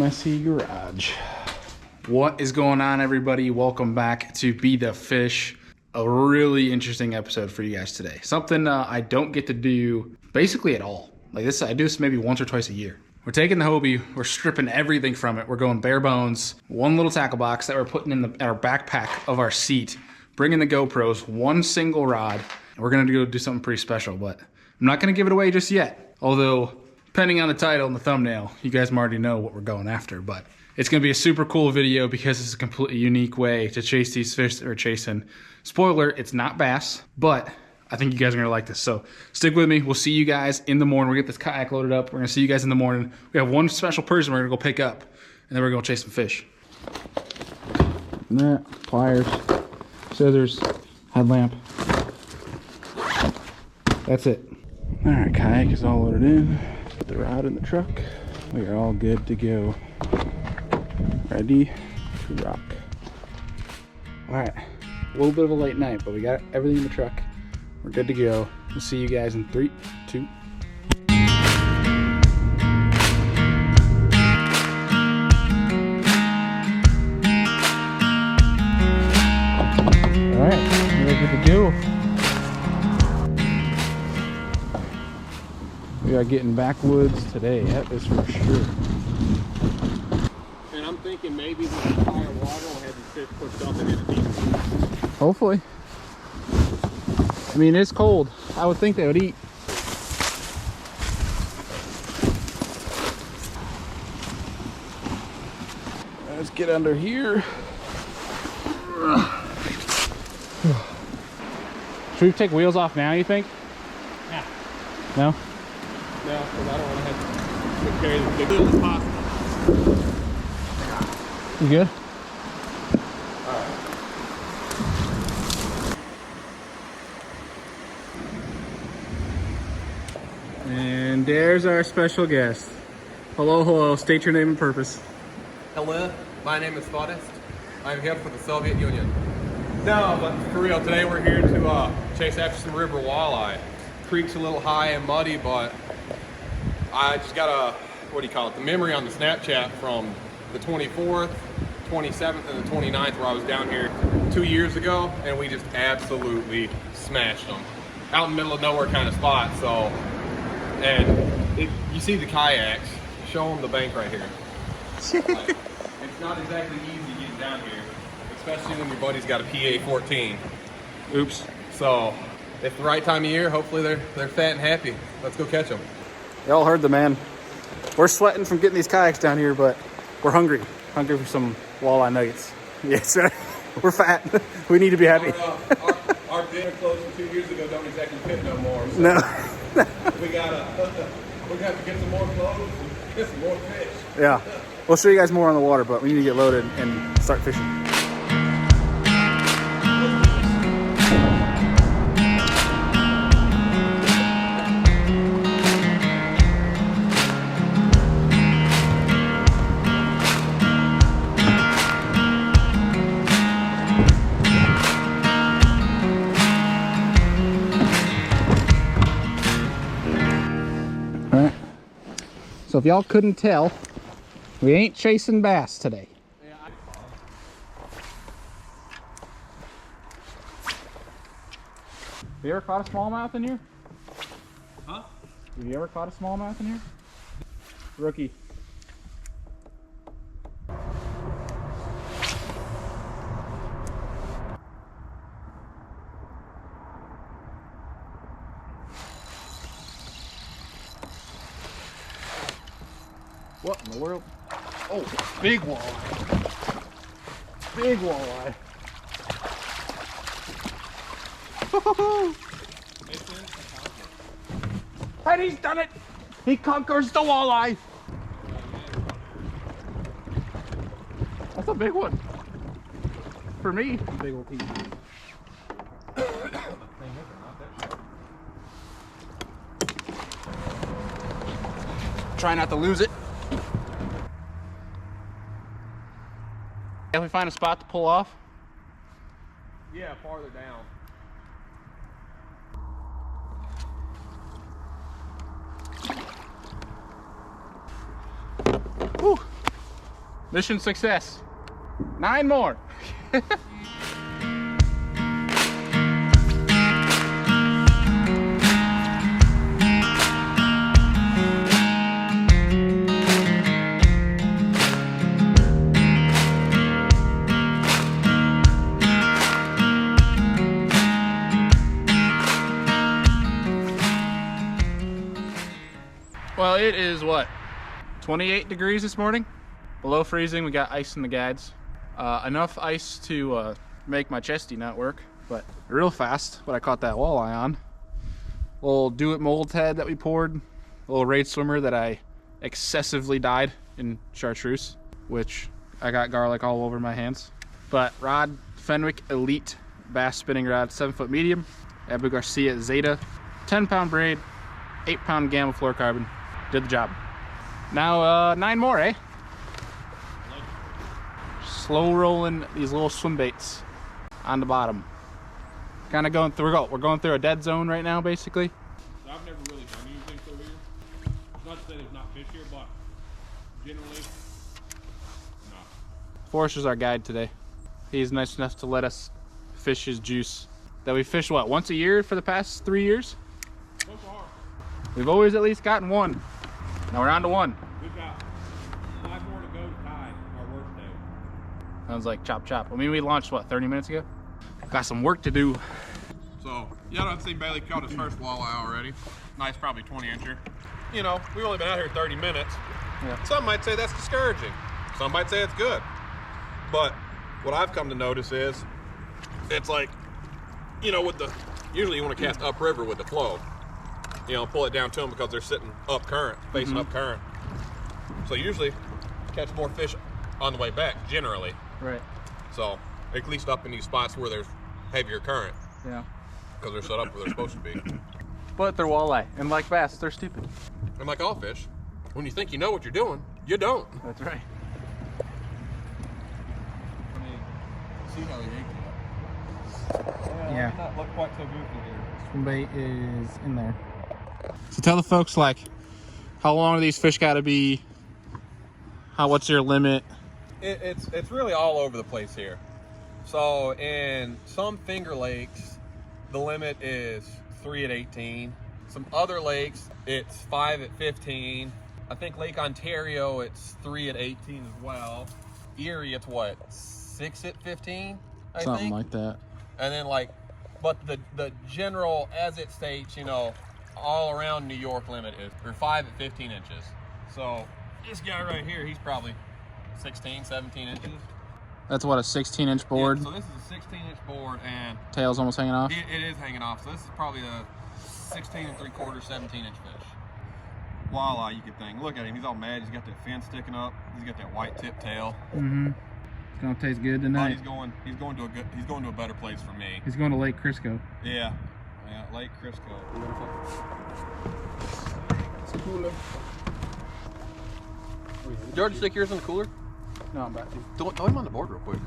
messy garage. What is going on, everybody? Welcome back to Be the Fish. A really interesting episode for you guys today. Something I don't get to do basically at all. Like this, I do this maybe once or twice a year. We're taking the Hobie, we're stripping everything from it. We're going bare bones. One little tackle box that we're putting in our backpack of our seat. Bringing the GoPros, one single rod. And we're gonna go do something pretty special, but I'm not gonna give it away just yet. Although, depending on the title and the thumbnail, you guys already know what we're going after. But it's gonna be a super cool video because it's a completely unique way to chase these fish that we're chasing. Spoiler, it's not bass, but I think you guys are gonna like this. So stick with me. We'll see you guys in the morning. We'll get this kayak loaded up. We're gonna see you guys in the morning. We have one special person we're gonna go pick up, and then we're gonna chase some fish. And that, pliers, scissors, headlamp. That's it. All right, kayak is all loaded in. Put the rod in the truck. We are all good to go. Ready to rock. All right, a little bit of a late night, but we got everything in the truck. We're good to go. We'll see you guys in 3, 2. All right, we're good to go. We are getting backwoods today, that is for sure. And I'm thinking maybe the higher water will have these fish pushed up and into deep. Hopefully. I mean, it's cold. I would think they would eat. Let's get under here. Should we take wheels off now, you think? Yeah. No? No, because I don't want to have to carry the big wheel as possible. You good? Alright. And there's our special guest. Hello, hello. State your name and purpose. Hello, my name is Forrest. I'm here for the Soviet Union. No, but for real, today we're here to chase after some river walleye. Creek's a little high and muddy, but I just got a, what do you call it, the memory on the Snapchat from the 24th, 27th, and the 29th where I was down here 2 years ago, and we just absolutely smashed them. Out in the middle of nowhere kind of spot, so, and you see the kayaks, show them the bank right here. Like, it's not exactly easy getting down here, especially when your buddy's got a PA-14. Oops. So, it's the right time of year, hopefully they're fat and happy. Let's go catch them. Y'all heard the man. We're sweating from getting these kayaks down here, but we're hungry. Hungry for some walleye nuggets. Yes, right. We're fat. We need to be happy. Our dinner clothes from 2 years ago don't exactly fit no more. So No. we gotta get some more clothes and get some more fish. Yeah. We'll show you guys more on the water, but we need to get loaded and start fishing. So if y'all couldn't tell, we ain't chasing bass today. Have you ever caught a smallmouth in here? Huh? Have you ever caught a smallmouth in here? Rookie. What in the world? Oh, big walleye. Big walleye. And he's done it! He conquers the walleye! That's a big one. For me. Big old piece. Try not to lose it. Can we find a spot to pull off? Yeah, farther down. Whew. Mission success. 9 more. Well, it is what, 28 degrees this morning? Below freezing. We got ice in the guides. Enough ice to make my chesty not work, but real fast. But I caught that walleye on. Little do-it mold head that we poured. A little raid swimmer that I excessively dyed in chartreuse, which I got garlic all over my hands. But rod, Fenwick Elite bass spinning rod, 7-foot medium. Abu Garcia Zeta, 10-pound braid, 8-pound gamma fluorocarbon. Did the job. Now 9 more, eh? Slow rolling these little swim baits on the bottom. Kind of going through. We're going through a dead zone right now, basically. So I've never really done anything through here. Not to say there's not fish here, but generally, no. Forrester's our guide today. He's nice enough to let us fish his juice that we fish, what, once a year for the past 3 years? So far, We've always at least gotten one. Now we're on to 1. we've got 5 more to go to tie our worst day. Sounds like chop chop. I mean, we launched, what, 30 minutes ago? Got some work to do. So, yeah, I've seen Bailey caught his first walleye already. Nice, probably 20-incher. You know, we've only been out here 30 minutes. Yeah. Some might say that's discouraging. Some might say it's good. But what I've come to notice is, it's like, you know, usually you want to cast upriver with the flow. You know, pull it down to them because they're sitting up current, facing up current. So usually catch more fish on the way back, generally. Right. So, at least up in these spots where there's heavier current, Yeah. because they're set up where they're supposed to be. But they're walleye, and like bass, they're stupid. And like all fish, when you think you know what you're doing, you don't. That's right. I mean, see how they ate that? Yeah. It not look quite so goofy here. Swim bait is in there. So tell the folks, like, how long do these fish got to be? What's your limit? It's really all over the place here. So in some finger lakes, the limit is 3 at 18. Some other lakes, it's 5 at 15. I think Lake Ontario, it's 3 at 18 as well. Erie, it's what, 6 at 15? Something like that. And then but the general, as it states, you know, all around New York limit is 5 at 15 inches. So this guy right here, he's probably 16, 17 inches. That's what, a 16-inch board? Yeah, so this is a 16-inch board, and Tail's almost hanging off? it is hanging off. So this is probably a 16 3/4, 17-inch fish. Walleye, you could think. Look at him, he's all mad. He's got that fin sticking up. He's got that white tip tail. Mm-hmm. It's gonna taste good But tonight. he's going to a better place for me. He's going to Lake Crisco. Yeah, Lake Crisco. It's cooler. George, stick yours in the cooler. No, I'm about to. Throw him on the board real quick.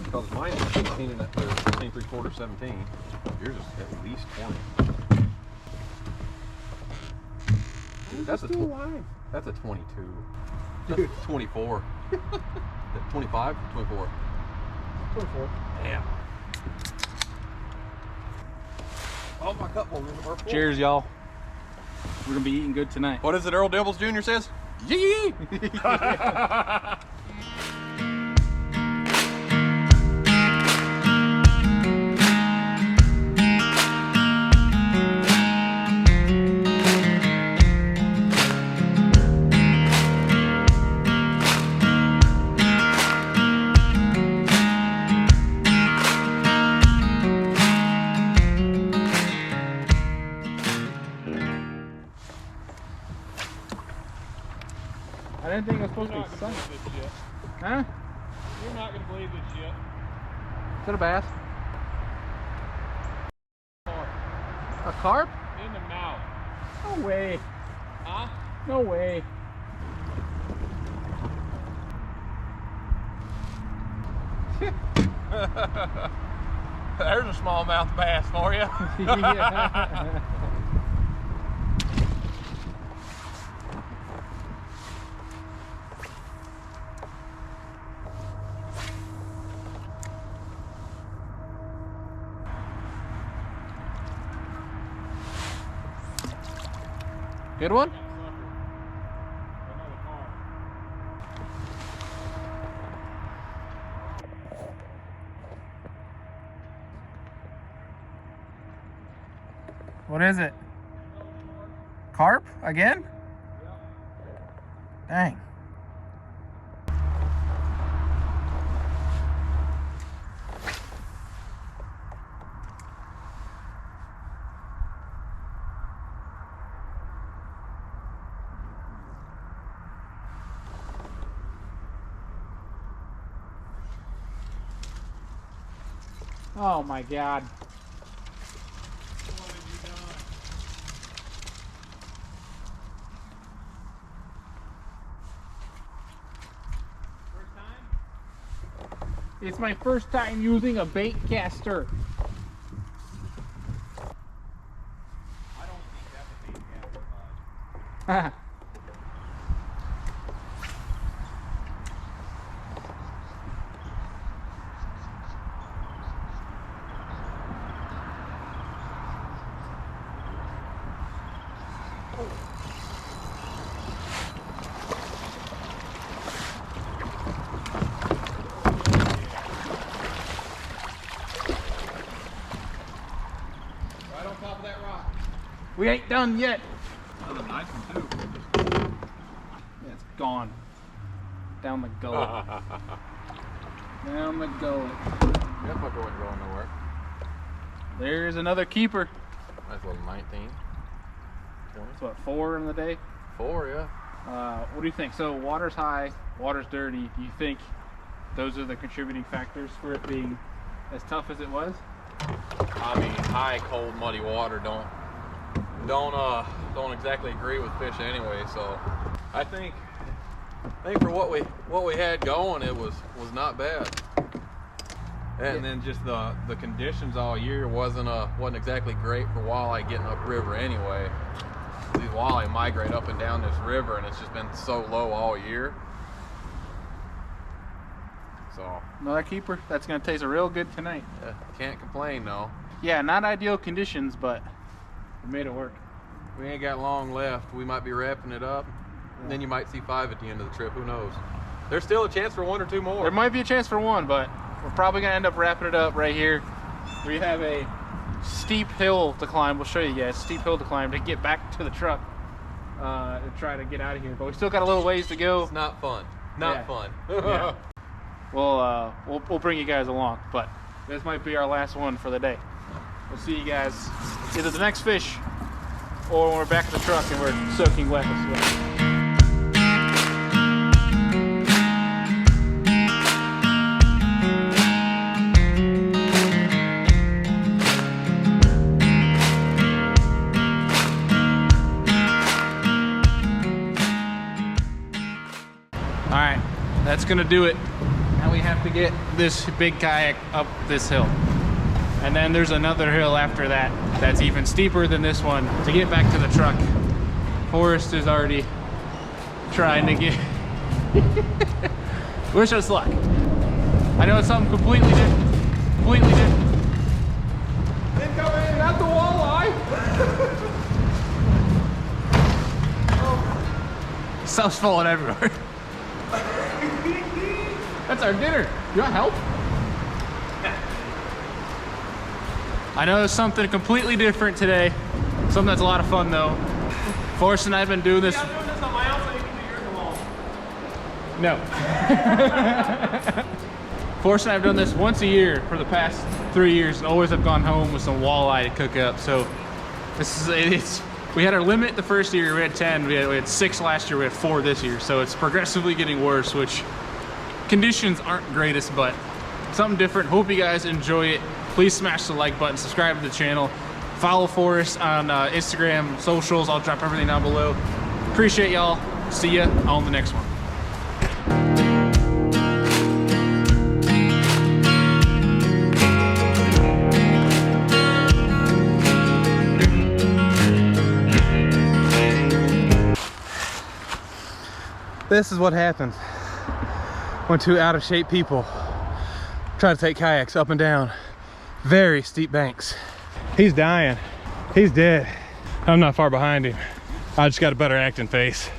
Because mine is 16 and 16 3/4, 17. Yours is at least 20. Dude, that's a 22. That's 24. 25? 24. 24. Damn. Oh, my cup holder. Cheers, y'all. We're gonna be eating good tonight. What is it Earl Dibbles Jr. says? Yee! I didn't think it was supposed to be sunny. Huh? You're not gonna believe this shit. Is that a bass? A carp? In the mouth. No way. Huh? No way. There's a smallmouth bass for you. Yeah. Good one? What is it? Carp again? Dang. Oh my God. It's my first time using a bait caster. I don't think that's a bait caster, bud. Right on top of that rock. We ain't done yet. Another nice one too. Yeah, it's gone. Down the gullet. Down the gullet. That fucker wasn't going nowhere. There's another keeper. Nice little 19. 20. That's what, 4 in the day? 4, yeah. What do you think? So water's high, water's dirty. Do you think those are the contributing factors for it being as tough as it was? I mean, high, cold, muddy water don't exactly agree with fish anyway. So I think for what we had going, it was not bad. And then just the conditions all year wasn't exactly great for walleye getting upriver anyway. These walleye migrate up and down this river, and it's just been so low all year. So Another keeper. That's gonna taste real good tonight. yeah, can't complain, no. Yeah, not ideal conditions, but we made it work. We ain't got long left. We might be wrapping it up. And then you might see 5 at the end of the trip. Who knows? There's still a chance for 1 or 2 more. There might be a chance for 1, but we're probably gonna end up wrapping it up right here. We have a steep hill to climb. We'll show you guys. Steep hill to climb to get back to the truck to try to get out of here. But we still got a little ways to go. It's not fun. Not Yeah. fun. Yeah. We'll bring you guys along, but this might be our last one for the day. We'll see you guys either the next fish or when we're back at the truck and we're soaking wet with sweat. All right, that's gonna do it. Now we have to get this big kayak up this hill. And then there's another hill after that that's even steeper than this one to get back to the truck. Forrest is already trying to get... Wish us luck. I know it's something completely different. Completely different. Incoming, not the walleye. Stuff's falling everywhere. That's our dinner. You want help? I know it's something completely different today. Something that's a lot of fun though. Forrest and I have been doing this. I'm doing this on my own so you can do yours alone. No. Forrest and I have done this once a year for the past 3 years and always have gone home with some walleye to cook up. So this is, we had our limit the first year, we had 10, we had 6 last year, we had 4 this year. So it's progressively getting worse, which conditions aren't greatest, but something different. Hope you guys enjoy it. Please smash the like button, subscribe to the channel, follow Forrest on Instagram, socials. I'll drop everything down below. Appreciate y'all. See ya on the next one. This is what happens when 2 out of shape people try to take kayaks up and down very steep banks. He's dying. He's dead. I'm not far behind him. I just got a better acting face.